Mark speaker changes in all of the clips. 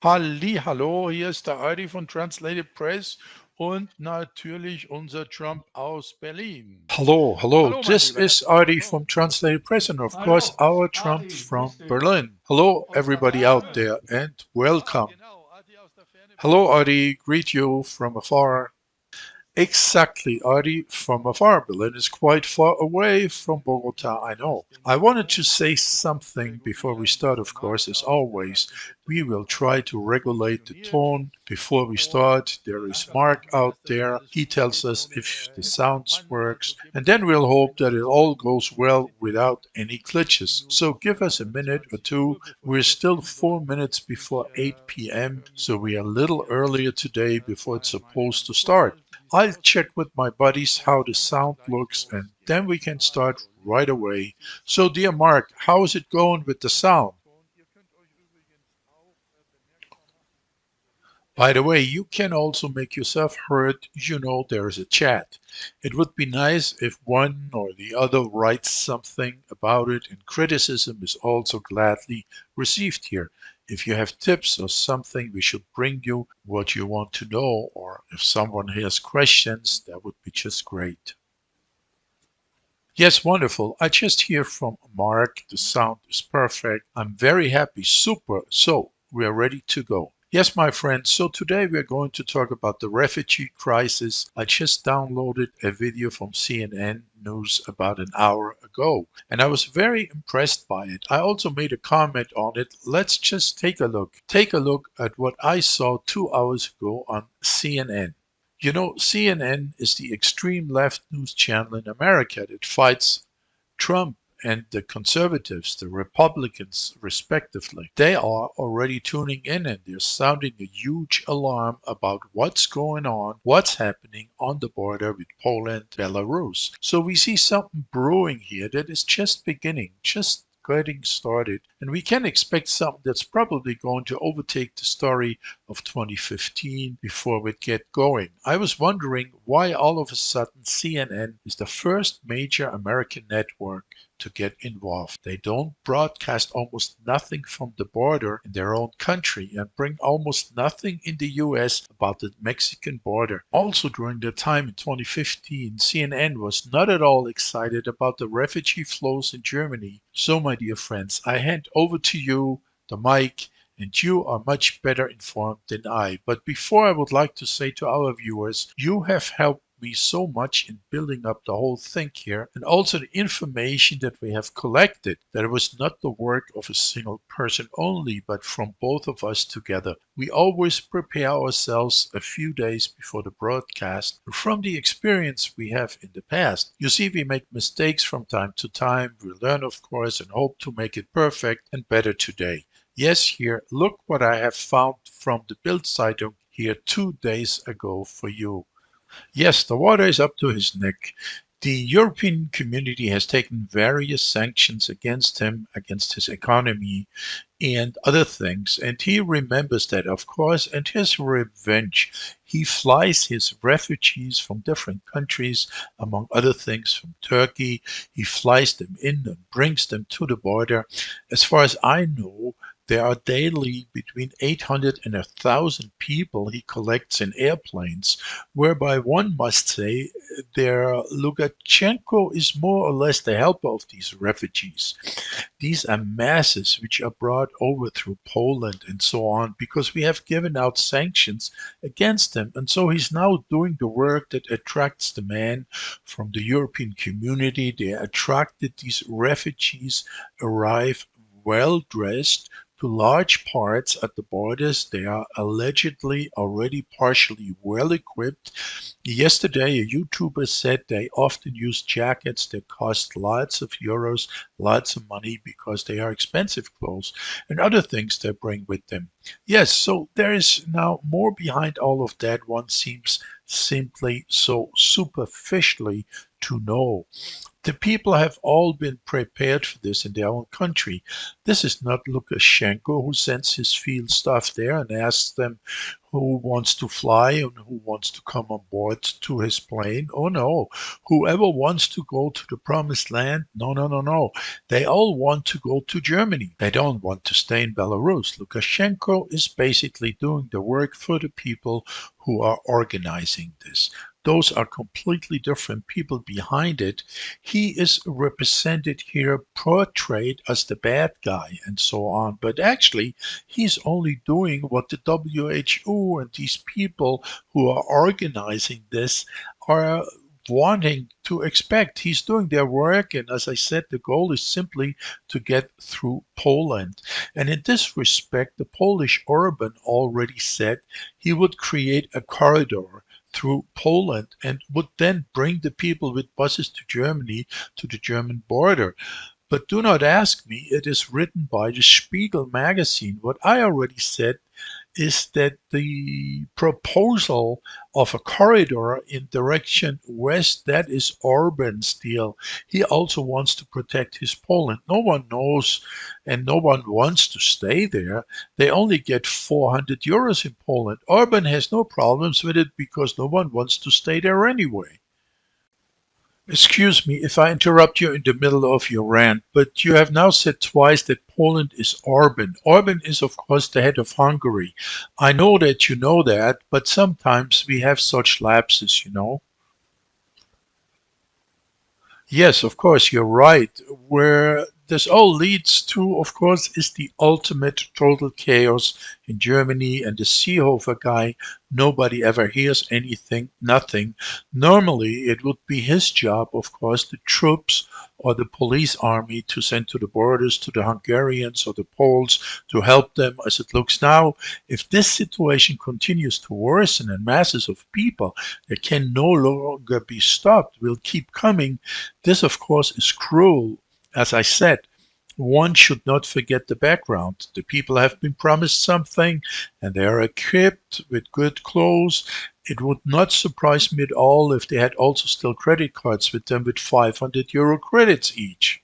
Speaker 1: Hallo, hier ist der Arti von Translated Press und natürlich unser Trump aus Berlin.
Speaker 2: Hello.
Speaker 1: Hallo, mein
Speaker 2: This
Speaker 1: Lieber.
Speaker 2: is Arti from Translated Presse, and of course, our Trump
Speaker 3: Arti,
Speaker 2: from
Speaker 3: grüß dich.
Speaker 2: Berlin. Hello,
Speaker 3: Aus der
Speaker 2: everybody out
Speaker 3: Ferne.
Speaker 2: there, and
Speaker 1: Ah,
Speaker 2: welcome.
Speaker 1: genau, Arti aus der Ferne von
Speaker 2: Hello,
Speaker 1: Berlin.
Speaker 2: Arti. Greet you from afar. Exactly, Arti, from afar. Berlin is quite far away from Bogota, I
Speaker 1: Was
Speaker 2: know. I
Speaker 1: genau
Speaker 2: wanted to
Speaker 1: so?
Speaker 2: say
Speaker 1: Sehr
Speaker 2: something
Speaker 1: gut.
Speaker 2: before
Speaker 1: Ich
Speaker 2: we
Speaker 1: halte mich
Speaker 2: start,
Speaker 1: aus der
Speaker 2: of course,
Speaker 1: Marke
Speaker 2: as
Speaker 1: aus. Der
Speaker 2: always.
Speaker 1: sagt, es wird
Speaker 2: We
Speaker 1: total
Speaker 2: will try to regulate the
Speaker 1: funktioniert.
Speaker 2: tone before we
Speaker 1: Und
Speaker 2: start. There
Speaker 1: ich
Speaker 2: is
Speaker 1: darf
Speaker 2: Mark
Speaker 1: hoffen,
Speaker 2: out
Speaker 1: dass das
Speaker 2: there.
Speaker 1: alles
Speaker 2: He
Speaker 1: gut
Speaker 2: tells
Speaker 1: geht,
Speaker 2: us
Speaker 1: ohne
Speaker 2: if the sounds
Speaker 1: Handypanne. Also
Speaker 2: works, and
Speaker 1: gibt
Speaker 2: then
Speaker 1: es
Speaker 2: we'll hope
Speaker 1: ein
Speaker 2: that
Speaker 1: oder
Speaker 2: it
Speaker 1: zwei
Speaker 2: all goes
Speaker 1: Minuten, wo
Speaker 2: well
Speaker 1: Sie denken,
Speaker 2: without any glitches. So
Speaker 1: Minuten
Speaker 2: give us a
Speaker 1: oder
Speaker 2: minute or
Speaker 1: 20
Speaker 2: two.
Speaker 1: Uhr, bevor
Speaker 2: We're
Speaker 1: Sie
Speaker 2: still
Speaker 1: loslegen
Speaker 2: 4 minutes
Speaker 1: sollen.
Speaker 2: before 8 p.m.,
Speaker 1: Höre mich
Speaker 2: so we are a
Speaker 1: ein
Speaker 2: little
Speaker 1: hier,
Speaker 2: earlier today before it's
Speaker 1: meine
Speaker 2: supposed
Speaker 1: Hand
Speaker 2: to start.
Speaker 1: vorhalte, wie es
Speaker 2: I'll check
Speaker 1: aussieht.
Speaker 2: with my buddies how the
Speaker 1: Und dann geht's
Speaker 2: sound
Speaker 1: gleich
Speaker 2: looks and
Speaker 1: los.
Speaker 2: then
Speaker 1: Ja,
Speaker 2: we can start
Speaker 1: also,
Speaker 2: right
Speaker 1: lieber
Speaker 2: away.
Speaker 1: Arti,
Speaker 2: So, dear Mark, how is it going with the
Speaker 1: super
Speaker 2: sound?
Speaker 1: Ton. Ihr könnt euch übrigens auch bemerkbar machen.
Speaker 2: By the way, you can also make yourself heard. You know, there is a chat. It would be nice if one or the other writes something about it, and criticism is also gladly received here. If you have tips or something we should bring you, what you want to know, or if someone has questions, that would be just great. Yes, wonderful. I just hear from Mark. The sound is perfect. I'm very happy. Super. So, we are ready to go. Yes, my friends. So, today we are going to talk about the refugee crisis. I just downloaded a video from CNN News about an hour ago, and I was very impressed by it. I also made a comment on it. Let's just take a look. Take a look at what I saw 2 hours ago on CNN. You know, CNN is the extreme left news channel in America that fights Trump and the conservatives, the Republicans, respectively. They are already tuning in and they're sounding a huge alarm about what's going on, what's happening on the border with Poland, Belarus. So we see something brewing here that is just beginning, just getting started, and we can expect something that's probably going to overtake the story of 2015 before we get going. I was wondering why all of a sudden CNN is the first major American network to get involved. They don't broadcast almost nothing from the border in their own country and bring almost nothing in the US about the Mexican border. Also, during the time in 2015, CNN was not at all excited about the refugee flows in Germany. So, my dear friends, I hand over to you the mic, and you are much better informed than I. But before, I would like to say to our viewers, you have helped me so much in building up the whole thing here, and also the information that we have collected, that it was not the work of a single person only, but from both of us together. We always prepare ourselves a few days before the broadcast from the experience we have in the past. You see, we make mistakes from time to time. We learn, of course, and hope to make it perfect and better today. Yes, here, look what I have found from the Bild Zeitung here 2 days ago for you. Yes, the water is up to his neck. The European community has taken various sanctions against him, against his economy, and other things. And he remembers that, of course, and his revenge. He flies his refugees from different countries, among other things from Turkey. He flies them in and brings them to the border. As far as I know, there are daily between 800 and 1,000 people he collects in airplanes, whereby one must say their Lukashenko is more or less the helper of these refugees. These are masses which are brought over through Poland and so on because we have given out sanctions against him. And so he's now doing the work that attracts the man from the European community. They attracted these refugees, arrive well dressed to large parts at the borders. They are allegedly already partially well equipped. Yesterday, a YouTuber said they often use jackets that cost lots of euros, lots of money because they are expensive clothes and other things they bring with them. Yes, so there is now more behind all of that. One seems simply so superficially to know. The people have all been prepared for this in their own country. This is not Lukashenko who sends his field staff there and asks them who wants to fly and who wants to come on board to his plane. Oh no, whoever wants to go to the promised land, no, no, no, no. They all want to go to Germany. They don't want to stay in Belarus. Lukashenko is basically doing the work for the people who are organizing this. Those are completely different people behind it. He is represented here, portrayed as the bad guy and so on. But actually, he's only doing what the WHO and these people who are organizing this are wanting to expect. He's doing their work, and as I said, the goal is simply to get through Poland. And in this respect, the Polish Orban already said he would create a corridor through Poland and would then bring the people with buses to Germany, to the German border. But do not ask me, it is written by the Spiegel magazine. What I already said is that the proposal of a corridor in direction west, that is Orban's deal. He also wants to protect his Poland. No one knows and no one wants to stay there. They only get 400 euros in Poland. Orban has no problems with it because no one wants to stay there anyway. Excuse me if I interrupt you in the middle of your rant, but you have now said twice that Poland is Orban. Orban is, of course, the head of Hungary. I know that you know that, but sometimes we have such lapses, you know. Yes, of course, you're right. Where this all leads to, of course, is the ultimate total chaos in Germany and the Seehofer guy. Nobody ever hears anything, nothing. Normally, it would be his job, of course, the troops or the police army to send to the borders to the Hungarians or the Poles to help them as it looks now. If this situation continues to worsen and masses of people that can no longer be stopped will keep coming, this, of course, is cruel. As I said, one should not forget the background. The people have been promised something and they are equipped with good clothes. It would not surprise me at all if they had also still credit cards with them with 500 euro credits each.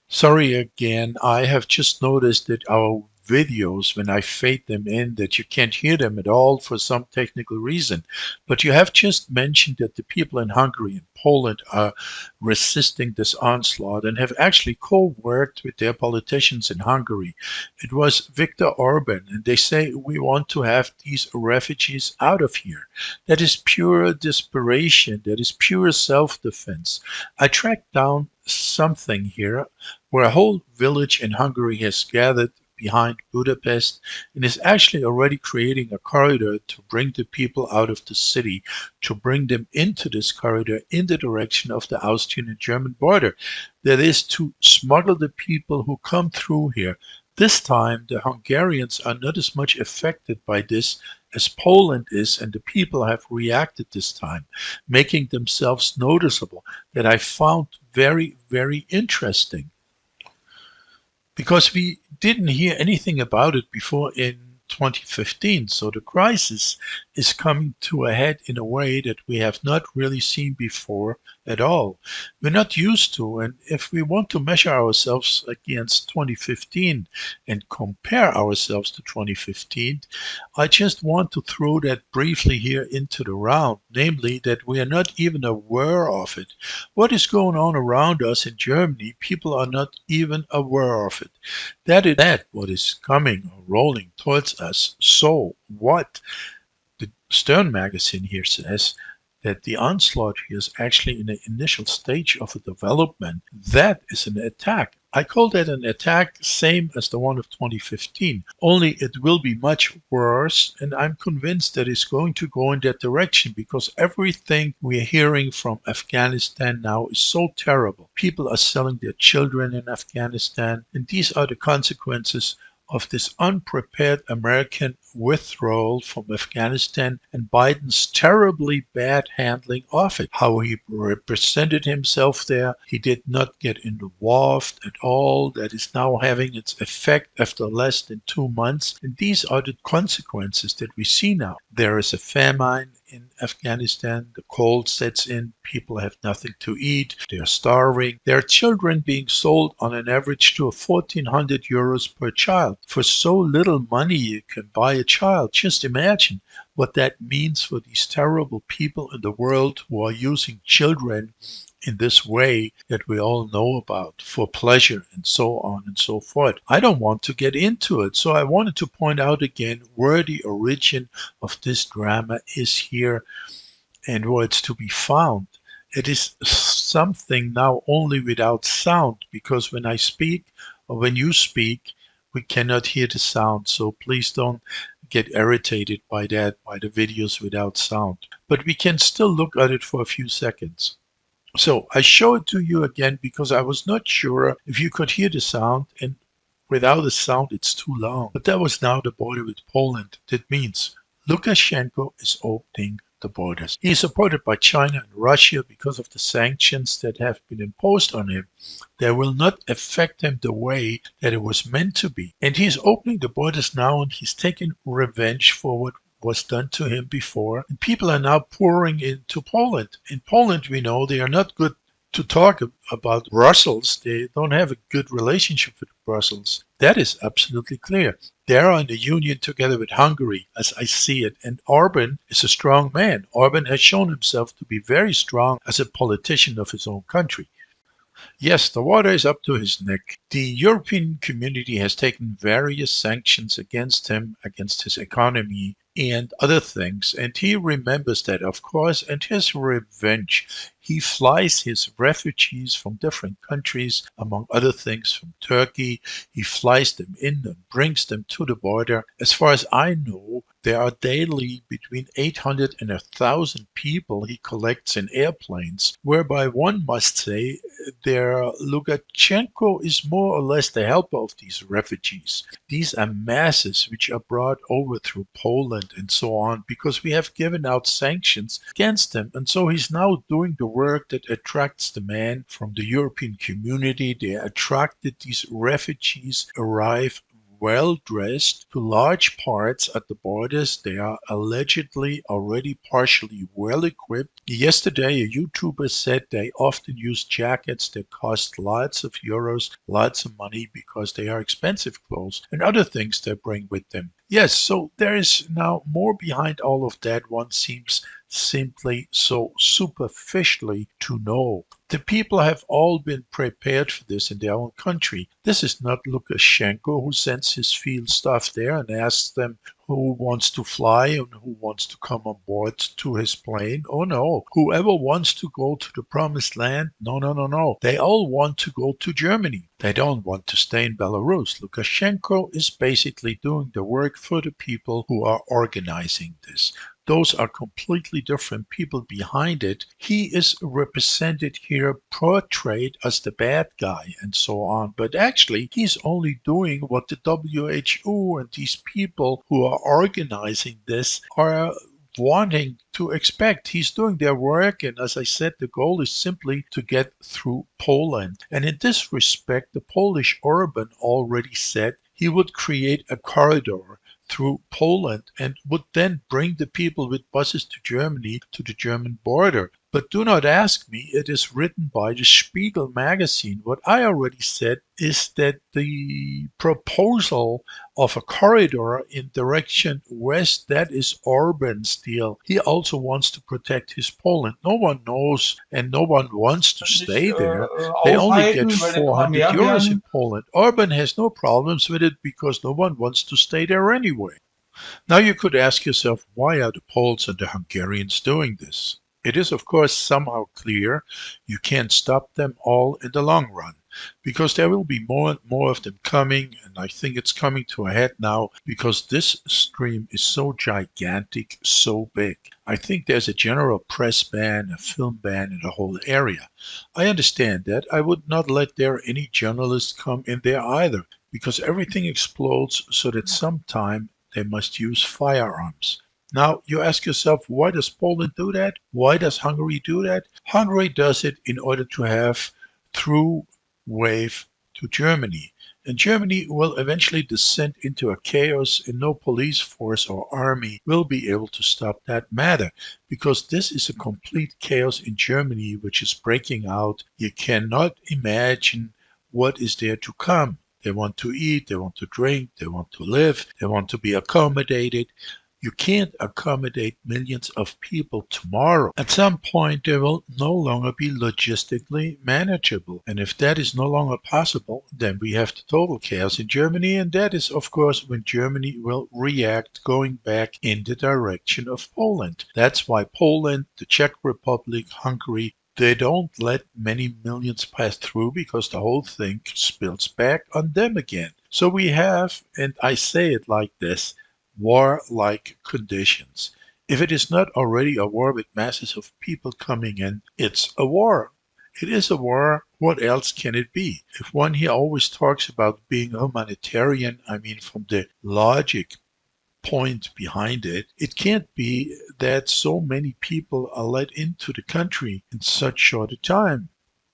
Speaker 2: Sorry again, I have just noticed that our videos, when I fade them in, that you can't hear them at all for some technical reason. But you have just mentioned that the people in Hungary and Poland are resisting this onslaught and have actually co-worked with their politicians in Hungary. It was Viktor Orban, and they say we want to have these refugees out of here. That is pure desperation. That is pure self-defense. I tracked down something here where a whole village in Hungary has gathered behind Budapest and is actually already creating a corridor to bring the people out of the city, to bring them into this corridor in the direction of the Austrian and German border. That is to smuggle the people who come through here. This time the Hungarians are not as much affected by this as Poland is, and the people have reacted this time, making themselves noticeable, that I found very, very interesting. Because we didn't hear anything about it before in 2015. So the crisis is coming to a head in a way that we have not really seen before at all. We're not used to, and if we want to measure ourselves against 2015 and compare ourselves to 2015, I just want to throw that briefly here into the round, namely that we are not even aware of it. What is going on around us in Germany, people are not even aware of it. That is what is coming or rolling towards us. So what? The Stern magazine here says that the onslaught here is actually in the initial stage of a development. That is an attack. I call that an attack, same as the one of 2015, only it will be much worse, and I'm convinced that it's going to go in that direction because everything we are hearing from Afghanistan now is so terrible. People are selling their children in Afghanistan, and these are the consequences of this unprepared American withdrawal from Afghanistan and Biden's terribly bad handling of it. How he represented himself there, he did not get involved at all. That is now having its effect after less than 2 months. And these are the consequences that we see now. There is a famine in Afghanistan. The cold sets in. People have nothing to eat. They're starving. There are children being sold on an average to 1,400 euros per child. For so little money you can buy a child. Just imagine what that means for these terrible people in the world who are using children in this way that we all know about for pleasure and so on and so forth. I don't want to get into it, so I wanted to point out again where the origin of this drama is here and where it's to be found. It is something now only without sound, because when I speak or when you speak, we cannot hear the sound, so please don't get irritated by that, by the videos without sound. But we can still look at it for a few seconds. So I show it to you again because I was not sure if you could hear the sound, and without the sound it's too long. But that was now the border with Poland. That means Lukashenko is opening the borders. He is supported by China and Russia because of the sanctions that have been imposed on him. They will not affect him the way that it was meant to be. And he's opening the borders now, and he's taking revenge for what was done to him before, and people are now pouring into Poland. In Poland, we know they are not good to talk about Brussels. They don't have a good relationship with Brussels. That is absolutely clear. They are in the union together with Hungary, as I see it, and Orban is a strong man. Orban has shown himself to be very strong as a politician of his own country. Yes, the water is up to his neck. The European community has taken various sanctions against him, against his economy, and other things, and he remembers that, of course, and his revenge. He flies his refugees from different countries, among other things from Turkey. He flies them in and brings them to the border. As far as I know, there are daily between 800 and 1,000 people he collects in airplanes, whereby one must say Lukashenko is more or less the helper of these refugees. These are masses which are brought over through Poland and so on, because we have given out sanctions against him. And so he's now doing the work that attracts the man from the European community. They attracted these refugees, arrive well dressed to large parts at the borders. They are allegedly already partially well equipped. Yesterday, a YouTuber said they often use jackets that cost lots of euros, lots of money, because they are expensive clothes and other things they bring with them. Yes, so there is now more behind all of that. One seems simply so superficially to know. The people have all been prepared for this in their own country. This is not Lukashenko who sends his field staff there and asks them who wants to fly and who wants to come on board to his plane. Oh no, whoever wants to go to the promised land, no. They all want to go to Germany. They don't want to stay in Belarus. Lukashenko is basically doing the work for the people who are organizing this. Those are completely different people behind it. He is represented here, portrayed as the bad guy and so on. But actually, he's only doing what the WHO and these people who are organizing this are wanting to expect. He's doing their work, and as I said, the goal is simply to get through Poland. And in this respect, the Polish Orban already said he would create a corridor through Poland and would then bring the people with buses to Germany, to the German border. But do not ask me, it is written by the Spiegel magazine. What I already said is that the proposal of a corridor in direction west, that is Orban's deal. He also wants to protect his Poland. No one knows and no one wants to stay there. They only get 400 euros in Poland. Orban has no problems with it because no one wants to stay there anyway. Now you could ask yourself, why are the Poles and the Hungarians doing this? It is, of course, somehow clear you can't stop them all in the long run, because there will be more and more of them coming, and I think it's coming to a head now because this stream is so gigantic, so big. I think there's a general press ban, a film ban in the whole area. I understand that. I would not let there any journalists come in there either, because everything explodes so that sometime they must use firearms. Now, you ask yourself, why does Poland do that? Why does Hungary do that? Hungary does it in order to have through wave to Germany. And Germany will eventually descend into a chaos, and no police force or army will be able to stop that matter, because this is a complete chaos in Germany which is breaking out. You cannot imagine what is there to come. They want to eat, they want to drink, they want to live, they want to be accommodated. You can't accommodate millions of people tomorrow. At some point, they will no longer be logistically manageable. And if that is no longer possible, then we have the total chaos in Germany. And that is, of course, when Germany will react, going back in the direction of Poland. That's why Poland, the Czech Republic, Hungary, they don't let many millions pass through, because the whole thing spills back on them again. So we have, and I say it like this, war-like conditions. If it is not already a war with masses of people coming in, it's a war. It is a war. What else can it be? If one here always talks about being humanitarian, I mean from the logic point behind it, it can't be that so many people are let into the country in such short a time.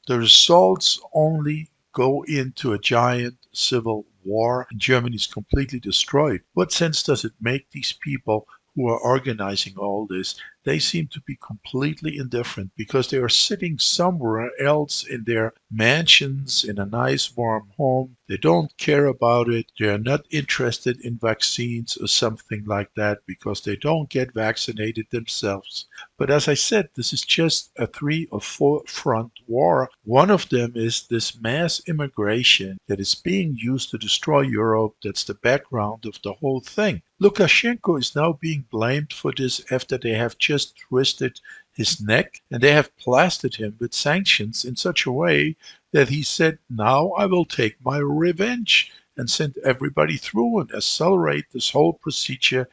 Speaker 2: The results only go into a giant civil war, and Germany is completely destroyed. What sense does it make these people who are organizing all this? They seem to be completely indifferent, because they are sitting somewhere else in their mansions in a nice warm home. They don't care about it. They are not interested in vaccines or something like that, because they don't get vaccinated themselves. But as I said, this is just a 3 or 4 front war. One of them is this mass immigration that is being used to destroy Europe. That's the background of the whole thing. Lukashenko is now being blamed for this after they have just twisted his neck, and they have plastered him with sanctions in such a way that he said, now I will take my revenge and send everybody through and accelerate this whole procedure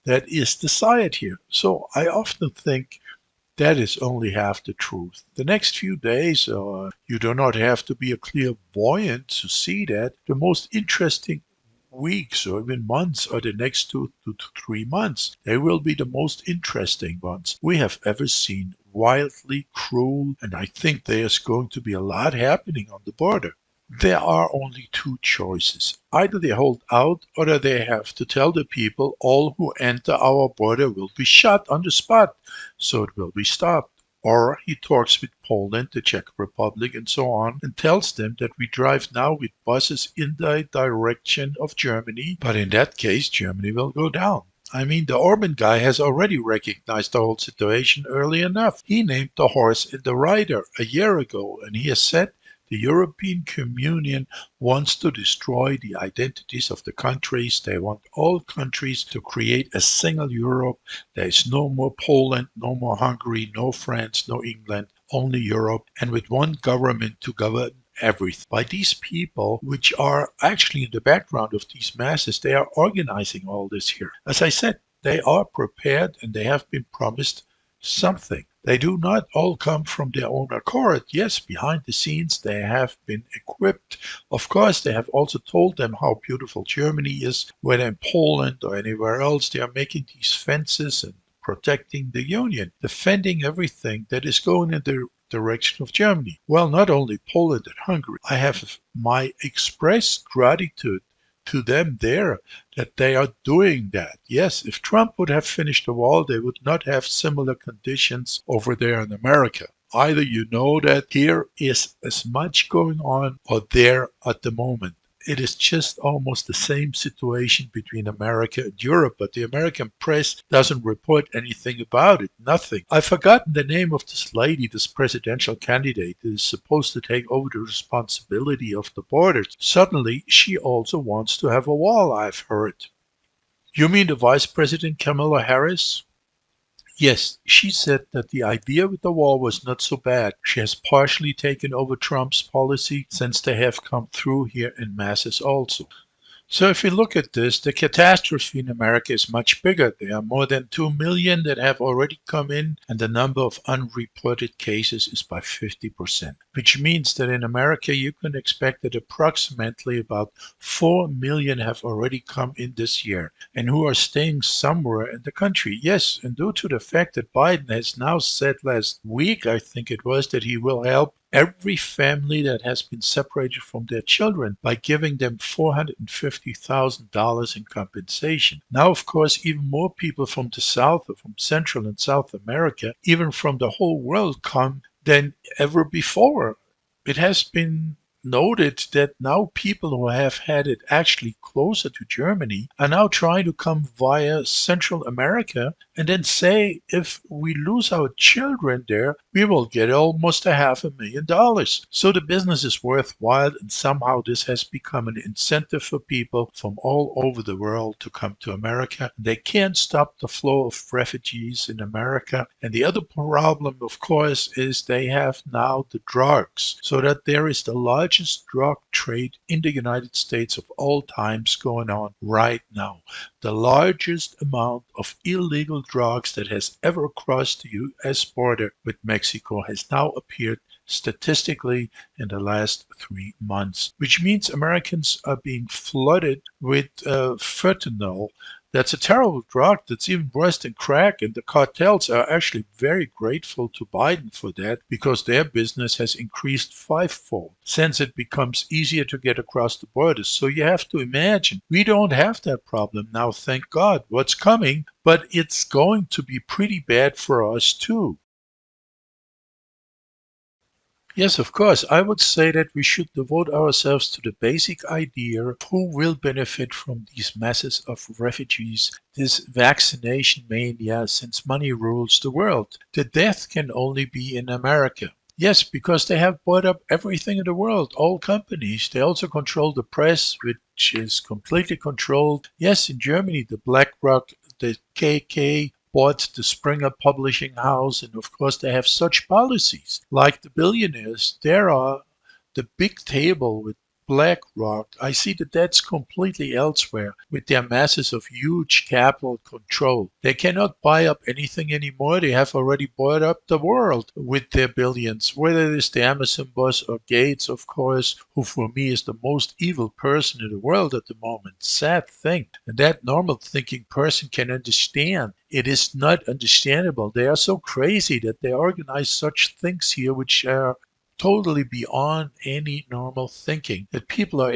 Speaker 2: that is desired here. So I often think that is only half the truth. The next few days, you do not have to be a clairvoyant to see that. The most interesting weeks or even months are the next 2 to 3 months. They will be the most interesting ones we have ever seen. Wildly cruel, and I think there's going to be a lot happening on the border. There are only 2 choices. Either they hold out, or they have to tell the people all who enter our border will be shot on the spot, so it will be stopped. Or he talks with Poland, the Czech Republic, and so on, and tells them that we drive now with buses in the direction of Germany, but in that case, Germany will go down. I mean, the Orban guy has already recognized the whole situation early enough. He named the horse and the rider a year ago, and he has said the European Communion wants to destroy the identities of the countries. They want all countries to create a single Europe. There is no more Poland, no more Hungary, no France, no England, only Europe, and with one government to govern everything. By these people, which are actually in the background of these masses, they are organizing all this here. As I said, they are prepared and they have been promised something. They do not all come from their own accord. Yes, behind the scenes they have been equipped. Of course, they have also told them how beautiful Germany is, whether in Poland or anywhere else. They are making these fences and protecting the Union, defending everything that is going in the direction of Germany. Well, not only Poland and Hungary. I have my express gratitude to them there that they are doing that. Yes, if Trump would have finished the wall, they would not have similar conditions over there in America. Either you know that here is as much going on or there at the moment. It is just almost the same situation between America and Europe, but the American press doesn't report anything about it, nothing. I've forgotten the name of this lady, this presidential candidate that is supposed to take over the responsibility of the borders. Suddenly, she also wants to have a wall, I've heard. You mean the Vice President Kamala Harris? Yes, she said that the idea with the wall was not so bad. She has partially taken over Trump's policy since they have come through here in masses also. So if you look at this, the catastrophe in America is much bigger. There are more than 2 million that have already come in, and the number of unreported cases is by 50%, which means that in America you can expect that approximately about 4 million have already come in this year and who are staying somewhere in the country. Yes, and due to the fact that Biden has now said last week, I think it was, that he will help every family that has been separated from their children by giving them $450,000 in compensation. Now, of course, even more people from the South, or from Central and South America, even from the whole world, come than ever before. It has been noted that now people who have had it actually closer to Germany are now trying to come via Central America and then say if we lose our children there, we will get almost $500,000. So the business is worthwhile, and somehow this has become an incentive for people from all over the world to come to America. They can't stop the flow of refugees in America. And the other problem, of course, is they have now the drugs, so that there is the largest drug trade in the United States of all times going on right now. The largest amount of illegal drugs that has ever crossed the U.S. border with Mexico has now appeared statistically in the last 3 months, which means Americans are being flooded with fentanyl. That's a terrible drug that's even worse than crack, and the cartels are actually very grateful to Biden for that because their business has increased fivefold since it becomes easier to get across the borders. So you have to imagine, we don't have that problem now, thank God. What's coming, but it's going to be pretty bad for us too. Yes, of course. I would say that we should devote ourselves to the basic idea of who will benefit from these masses of refugees, this vaccination mania, since money rules the world. The death can only be in America. Yes, because they have bought up everything in the world, all companies. They also control the press, which is completely controlled. Yes, in Germany, the BlackRock, the KK, bought the Springer Publishing House, and of course they have such policies. Like the billionaires, there are the big table with BlackRock. I see that that's completely elsewhere with their masses of huge capital control. They cannot buy up anything anymore. They have already bought up the world with their billions, whether it is the Amazon boss or Gates, of course, who for me is the most evil person in the world at the moment. Sad thing. And that normal thinking person can understand. It is not understandable. They are so crazy that they organize such things here which are totally beyond any normal thinking, that people are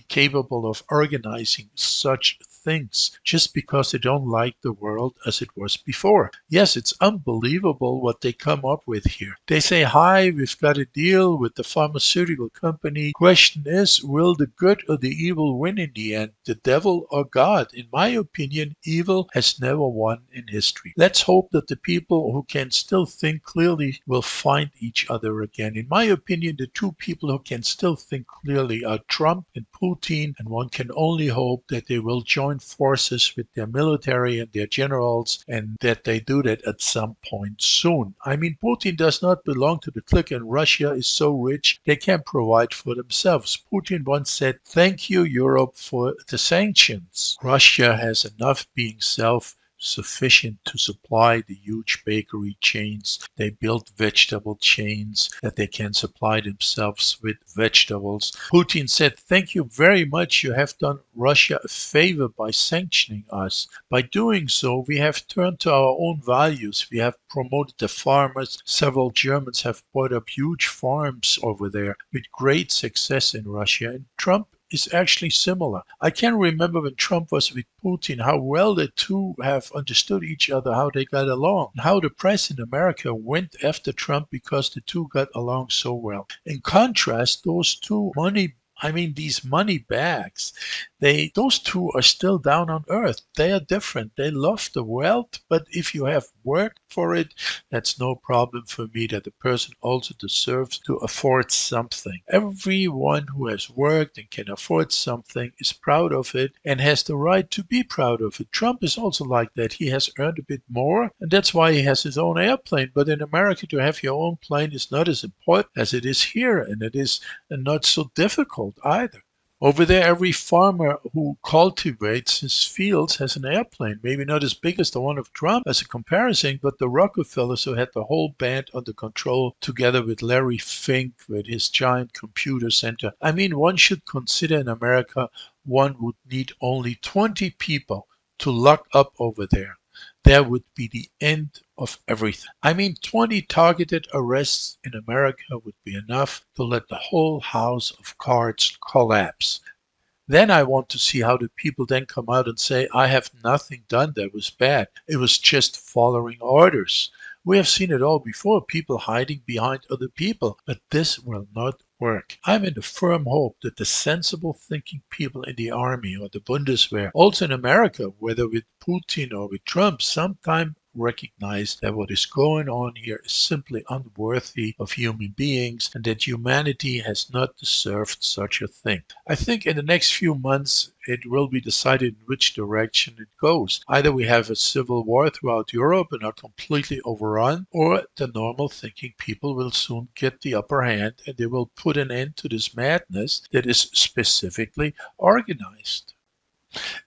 Speaker 2: capable of organizing such things just because they don't like the world as it was before. Yes, it's unbelievable what they come up with here. They say, hi, we've got a deal with the pharmaceutical company. Question is, will the good or the evil win in the end? The devil or God? In my opinion, evil has never won in history. Let's hope that the people who can still think clearly will find each other again. In my opinion, the two people who can still think clearly are Trump and Putin, and one can only hope that they will join forces with their military and their generals, and that they do that at some point soon. I mean, Putin does not belong to the clique, and Russia is so rich they can provide for themselves. Putin once said, thank you, Europe, for the sanctions. Russia has enough being self-sufficient to supply the huge bakery chains. They build vegetable chains that they can supply themselves with vegetables. Putin said, thank you very much. You have done Russia a favor by sanctioning us. By doing so, we have turned to our own values. We have promoted the farmers. Several Germans have bought up huge farms over there with great success in Russia. And Trump is actually similar. I can remember when Trump was with Putin, how well the two have understood each other, how they got along, and how the press in America went after Trump because the two got along so well. In contrast, these money bags, those two are still down on earth. They are different. They love the wealth, but if you have worked for it, that's no problem for me, that the person also deserves to afford something. Everyone who has worked and can afford something is proud of it and has the right to be proud of it. Trump is also like that. He has earned a bit more, and that's why he has his own airplane. But in America, to have your own plane is not as important as it is here, and it is not so difficult either. Over there, every farmer who cultivates his fields has an airplane. Maybe not as big as the one of Trump as a comparison, but the Rockefellers who had the whole band under control together with Larry Fink with his giant computer center. I mean, one should consider in America one would need only 20 people to lock up over there. That would be the end of everything. I mean, 20 targeted arrests in America would be enough to let the whole house of cards collapse. Then I want to see how the people then come out and say, I have nothing done that was bad. It was just following orders. We have seen it all before, people hiding behind other people, but this will not work. I'm in the firm hope that the sensible thinking people in the army or the Bundeswehr, also in America, whether with Putin or with Trump, sometime recognize that what is going on here is simply unworthy of human beings and that humanity has not deserved such a thing. I think in the next few months it will be decided in which direction it goes. Either we have a civil war throughout Europe and are completely overrun, or the normal thinking people will soon get the upper hand and they will put an end to this madness that is specifically organized.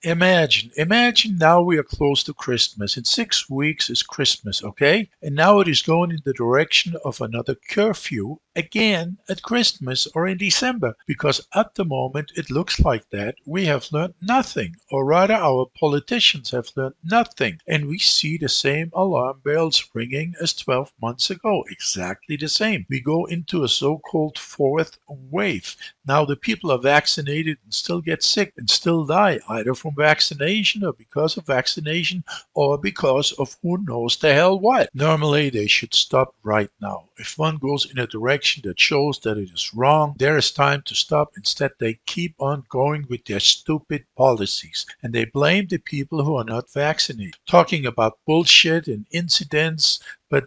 Speaker 2: Imagine now we are close to Christmas. In 6 weeks is Christmas, okay? And now it is going in the direction of another curfew again at Christmas or in December, because at the moment it looks like that we have learned nothing, or rather our politicians have learned nothing, and we see the same alarm bells ringing as 12 months ago, exactly the same. We go into a so-called fourth wave. Now the people are vaccinated and still get sick and still die, either from vaccination or because of vaccination or because of who knows the hell what. Normally they should stop right now. If one goes in a direction that shows that it is wrong, there is time to stop. Instead they keep on going with their stupid policies and they blame the people who are not vaccinated, talking about bullshit and incidents, but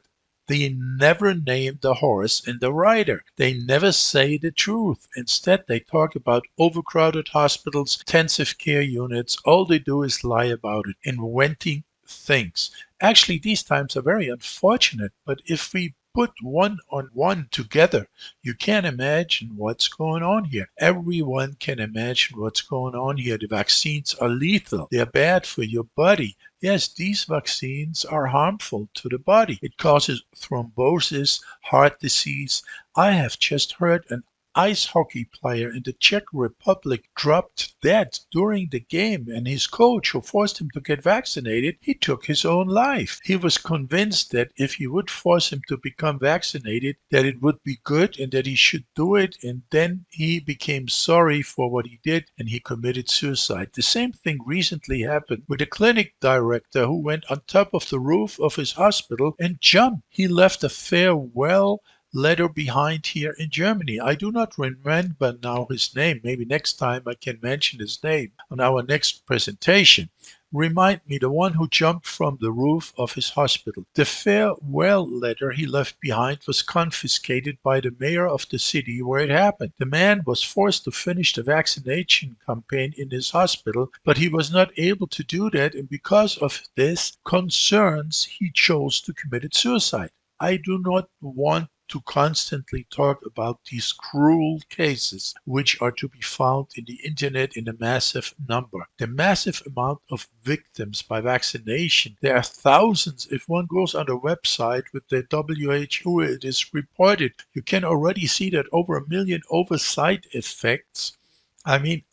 Speaker 2: they never name the horse and the rider. They never say the truth. Instead, they talk about overcrowded hospitals, intensive care units. All they do is lie about it, inventing things. Actually, these times are very unfortunate, but if we put one on one together, you can imagine what's going on here. Everyone can imagine what's going on here. The vaccines are lethal. They're bad for your body. Yes, these vaccines are harmful to the body. It causes thrombosis, heart disease. I have just heard an ice hockey player in the Czech Republic dropped dead during the game, and his coach, who forced him to get vaccinated, he took his own life. He was convinced that if he would force him to become vaccinated, that it would be good and that he should do it, and then he became sorry for what he did and he committed suicide. The same thing recently happened with a clinic director who went on top of the roof of his hospital and jumped. He left a farewell letter behind here in Germany. I do not remember now his name. Maybe next time I can mention his name on our next presentation. Remind me, the one who jumped from the roof of his hospital. The farewell letter he left behind was confiscated by the mayor of the city where it happened. The man was forced to finish the vaccination campaign in his hospital, but he was not able to do that, and because of this concerns, he chose to commit suicide. I do not want to constantly talk about these cruel cases which are to be found in the internet in a massive number. The massive amount of victims by vaccination, there are thousands. If one goes on the website with the WHO, it is reported. You can already see that over 1 million side effects.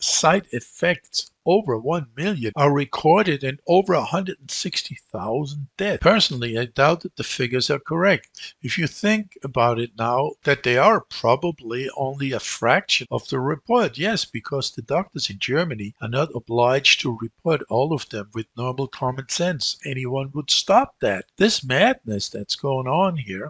Speaker 2: Side effects over 1 million are recorded and over 160,000 dead. Personally, I doubt that the figures are correct. If you think about it now, that they are probably only a fraction of the report. Yes, because the doctors in Germany are not obliged to report all of them with normal common sense. Anyone would stop that. This madness that's going on here.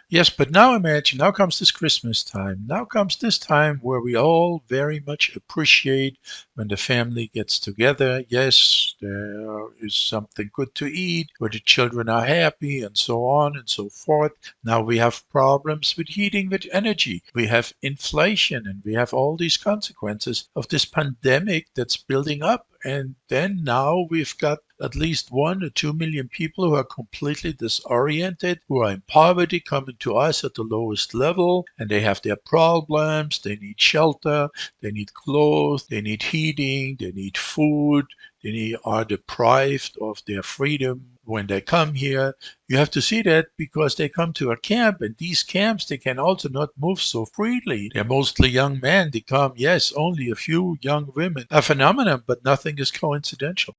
Speaker 2: Yes, but now imagine, now comes this Christmas time. Now comes this time where we all very much appreciate when the family gets together. Yes, there is something good to eat, where the children are happy, and so on and so forth. Now we have problems with heating with energy. We have inflation, and we have all these consequences of this pandemic that's building up. And then now we've got at least 1 or 2 million people who are completely disoriented, who are in poverty, coming to us at the lowest level, and they have their problems. They need shelter, they need clothes, they need heating, they need food, they are deprived of their freedom when they come here. You have to see that because they come to a camp, and these camps, they can also not move so freely. They're mostly young men. They come, yes, only a few young women. A phenomenon, but nothing is coincidental.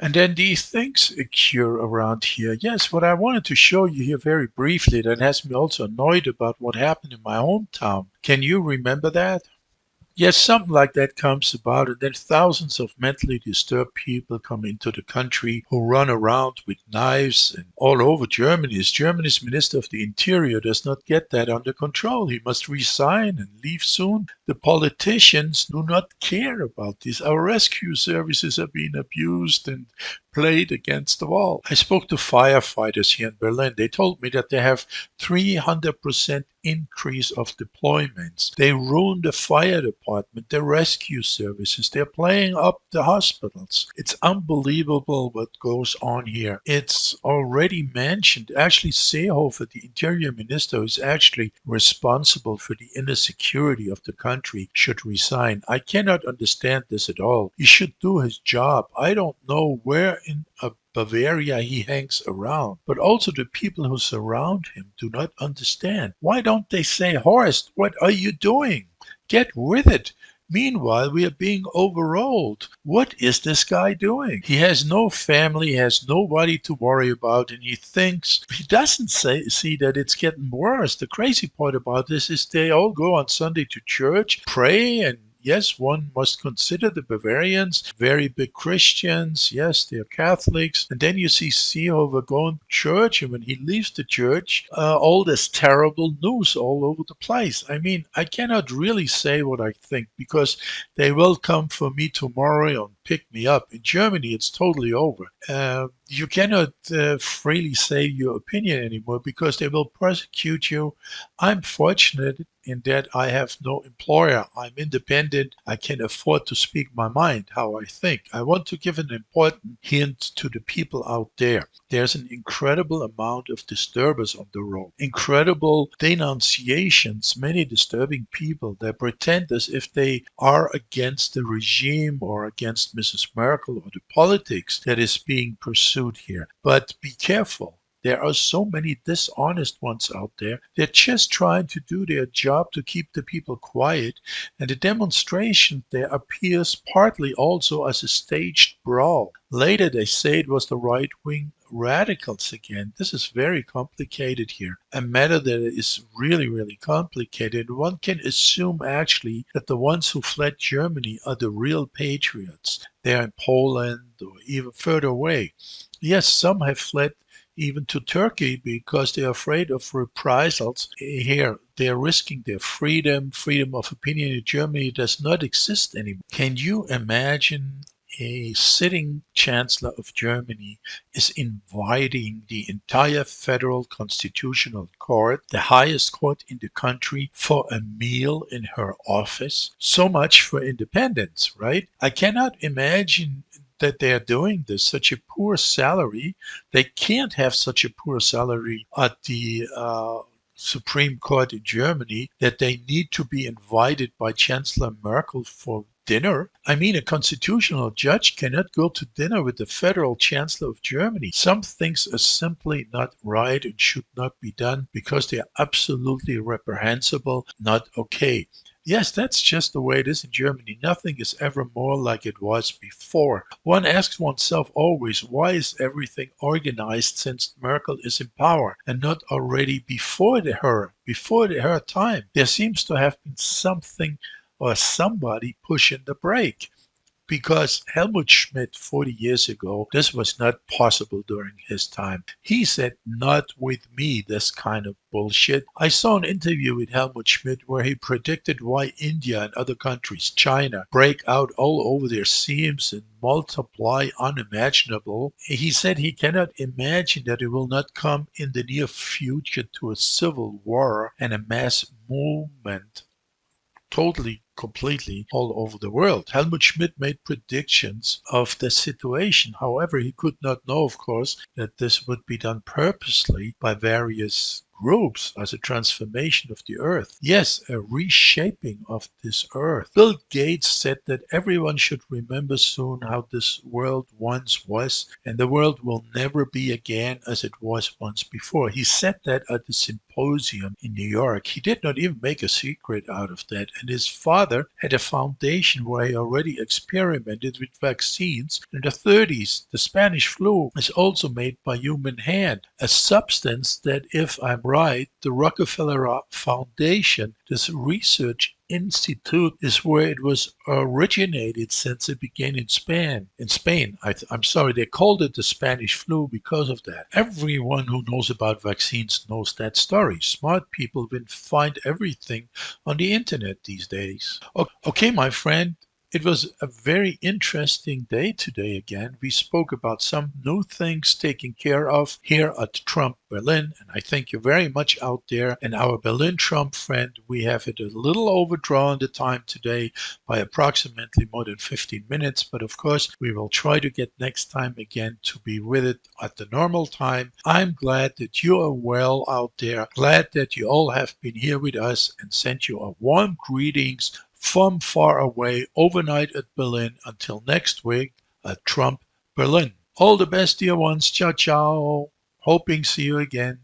Speaker 2: And then these things occur around here. Yes, what I wanted to show you here very briefly that has me also annoyed about what happened in my hometown. Can you remember that? Yes, something like that comes about, and then thousands of mentally disturbed people come into the country who run around with knives and all over Germany. As Germany's Minister of the Interior does not get that under control. He must resign and leave soon. The politicians do not care about this. Our rescue services are being abused and played against the wall. I spoke to firefighters here in Berlin. They told me that they have 300% increase of deployments. They ruined the fire department, the rescue services. They're playing up the hospitals. It's unbelievable what goes on here. It's already mentioned. Actually, Seehofer, the interior minister, who is actually responsible for the inner security of the country, should resign. I cannot understand this at all. He should do his job. I don't know where in Bavaria he hangs around, but also the people who surround him do not understand. Why don't they say, Horst, what are you doing? Get with it. Meanwhile, we are being overruled. What is this guy doing? He has no family, he has nobody to worry about, and he doesn't see that it's getting worse. The crazy part about this is they all go on Sunday to church, pray, and yes, one must consider the Bavarians very big Christians. Yes, they are Catholics. And then you see Seehofer going to church, and when he leaves the church, all this terrible news all over the place. I mean, I cannot really say what I think because they will come for me tomorrow and pick me up. In Germany, it's totally over. You cannot freely say your opinion anymore because they will persecute you. I'm fortunate in that I have no employer. I'm independent. I can afford to speak my mind, how I think. I want to give an important hint to the people out there. There's an incredible amount of disturbers on the road, incredible denunciations, many disturbing people that pretend as if they are against the regime or against Mrs. Merkel or the politics that is being pursued here. But be careful. There are so many dishonest ones out there. They're just trying to do their job to keep the people quiet. And the demonstration there appears partly also as a staged brawl. Later they say it was the right-wing radicals again. This is very complicated here. A matter that is really, really complicated. One can assume actually that the ones who fled Germany are the real patriots. They're in Poland or even further away. Yes, some have fled even to Turkey because they're afraid of reprisals. Here, they're risking their freedom. Freedom of opinion in Germany does not exist anymore. Can you imagine a sitting chancellor of Germany is inviting the entire federal constitutional court, the highest court in the country, for a meal in her office? So much for independence, right? I cannot imagine that they are doing this, such a poor salary. They can't have such a poor salary at the Supreme Court in Germany that they need to be invited by Chancellor Merkel for dinner. I mean, a constitutional judge cannot go to dinner with the federal chancellor of Germany. Some things are simply not right and should not be done because they are absolutely reprehensible, not okay. Yes, that's just the way it is in Germany. Nothing is ever more like it was before. One asks oneself always, why is everything organized since Merkel is in power and not already before her time? There seems to have been something or somebody pushing the brake. Because Helmut Schmidt 40 years ago, this was not possible during his time. He said, not with me, this kind of bullshit. I saw an interview with Helmut Schmidt where he predicted why India and other countries, China, break out all over their seams and multiply unimaginable. He said he cannot imagine that it will not come in the near future to a civil war and a mass movement totally, completely all over the world. Helmut Schmidt made predictions of the situation. However, he could not know, of course, that this would be done purposely by various groups as a transformation of the earth. Yes, a reshaping of this earth. Bill Gates said that everyone should remember soon how this world once was, and the world will never be again as it was once before. He said that at the symposium symposium in New York. He did not even make a secret out of that. And his father had a foundation where he already experimented with vaccines in the 30s. The Spanish flu is also made by human hand, a substance that, if I'm right, the Rockefeller Foundation, this research institute, is where it was originated since it began in Spain. I'm sorry, they called it the Spanish flu because of that. Everyone who knows about vaccines knows that story. Smart people will find everything on the internet these days. Okay, my friend. It was a very interesting day today again. We spoke about some new things taken care of here at Trump Berlin, and I thank you very much out there. And our Berlin Trump friend, we have it a little overdrawn the time today by approximately more than 15 minutes, but of course we will try to get next time again to be with it at the normal time. I'm glad that you are well out there, glad that you all have been here with us, and send you a warm greetings from far away overnight at Berlin until next week at Trump Berlin. All the best, dear ones. Ciao, ciao. Hoping see you again.